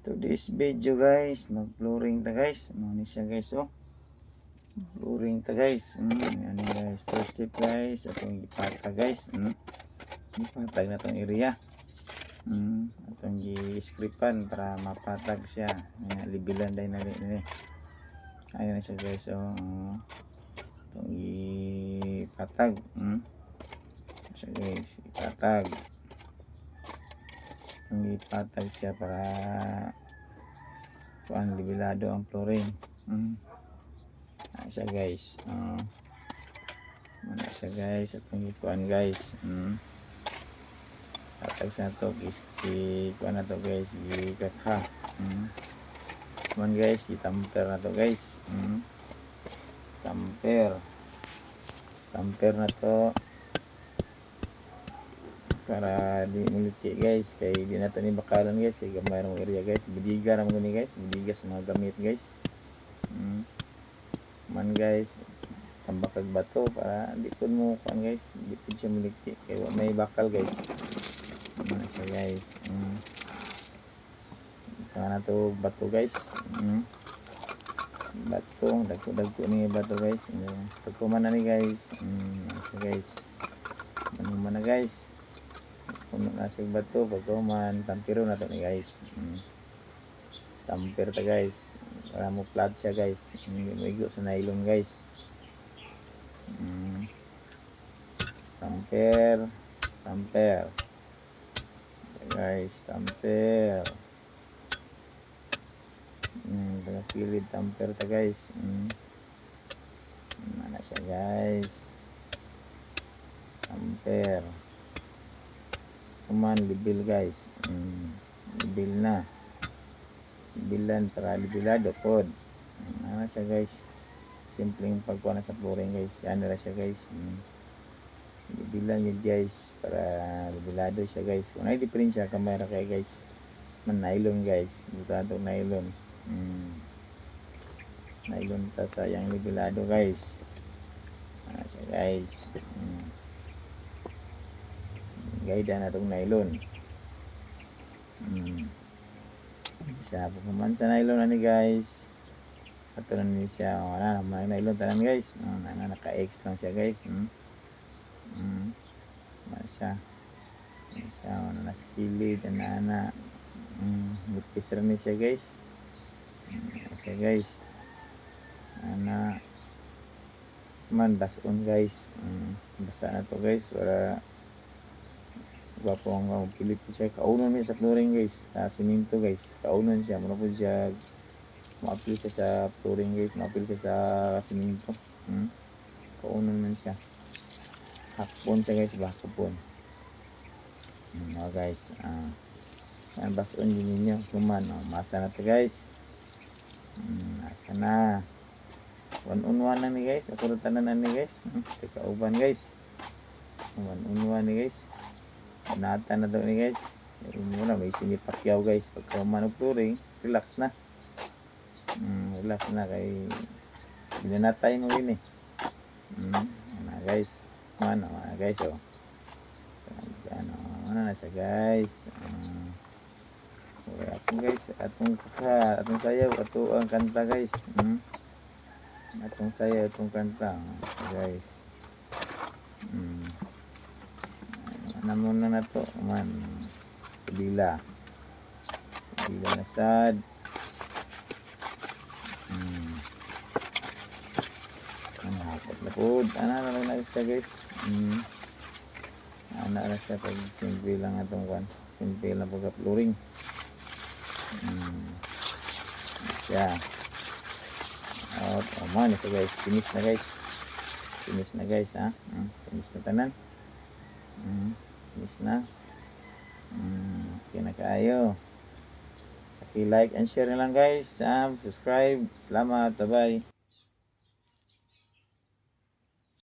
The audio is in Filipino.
To this video guys, mag-flooring ta guys. Ano ni siya guys, oh. Flooring ta guys. Ano guys, first step guys, atong ipatag guys. Ipatag na tong area. Atong gi-scripan para mapatag siya. Libilan dai na ni. Ayun na siya guys, oh. Atong ipatag. Siya guys, ipatag. Ipatag siya para kuan libilado ang flooring. Siya guys, mana siya guys, atong ikuan guys. Patag sa to kuan na to guys, ikaka. Kuan guys, itamper na to guys. Tamper na to para di muliti guys, kay di nato ni bakalan guys, kay gamay rong area guys, bidiga ra mo ni guys, bidiga sa mga gamit guys. Man guys, tambak kag bato para di pud mo kuan guys, di pud siya muliti kay may bakal guys. Man siya guys. Kana to bato guys. Bato dagko ni bato guys. Pagkuman na ni guys. Siya guys. Ano man na guys. Puno na sa bato, pagkuman tampiro na to ni guys. Tamper ta guys para mo flat siya guys. Migo sa nylon guys. Tamper guys, tamper. Taga kilid tamper ta guys. Mana siya guys, tamper. Kuman libil guys. Libil na. Bilan para libilado pod. Ano siya guys, simpleng pagkuha na sa flooring guys. Ano na siya guys, bilan yun guys para libilado siya guys. Kung ay diferensya kamera kay guys, man nylon guys, butado nylon. Nylon ta sayang libilado guys. Ano siya guys, gaida na tong nylon. Siya pumaman sa nylon na ni guys. Ato na ni siya, wala na nylon tanan guys. Naka-X lang siya guys. Siya na skilled na bupis rin siya guys. Siya guys. Man bason guys. Basa na to guys para gwapo ang pilit siya. Kaunon niya sa flooring guys, sa simento guys. Kaunon siya, muna po siya maapil siya sa flooring guys, maapil siya sa simento. Kaunon man siya. Hakpon siya guys, hakpon. Guys, yan bason din ninyo. Kuman, masa na to guys. Masa na. One on one na ni guys. Ako rin tanan na ni guys. Kauban guys. One on one ni guys. Nata na daw ni guys. Muna may sinipakyaw guys. Pagka manong flooring, relax na. Relax na kay binanatay mo rin eh. Guys. Ano guys, oh. Ano na siya guys. Atong guys, atong sayaw, ang kanta guys. Atong sayaw, atong kanta guys. Ano muna na to, man. Kabila na sad. Ano na siya guys. Ano na siya pag simple lang atong kwan. Simple lang pagka flooring. Siya. Man siya guys. Finish na guys. Finish na guys, ha. Finish na tanan. Finish na. Okay na kaayo. Okay, like and share na lang guys. Subscribe. Salamat. Bye bye.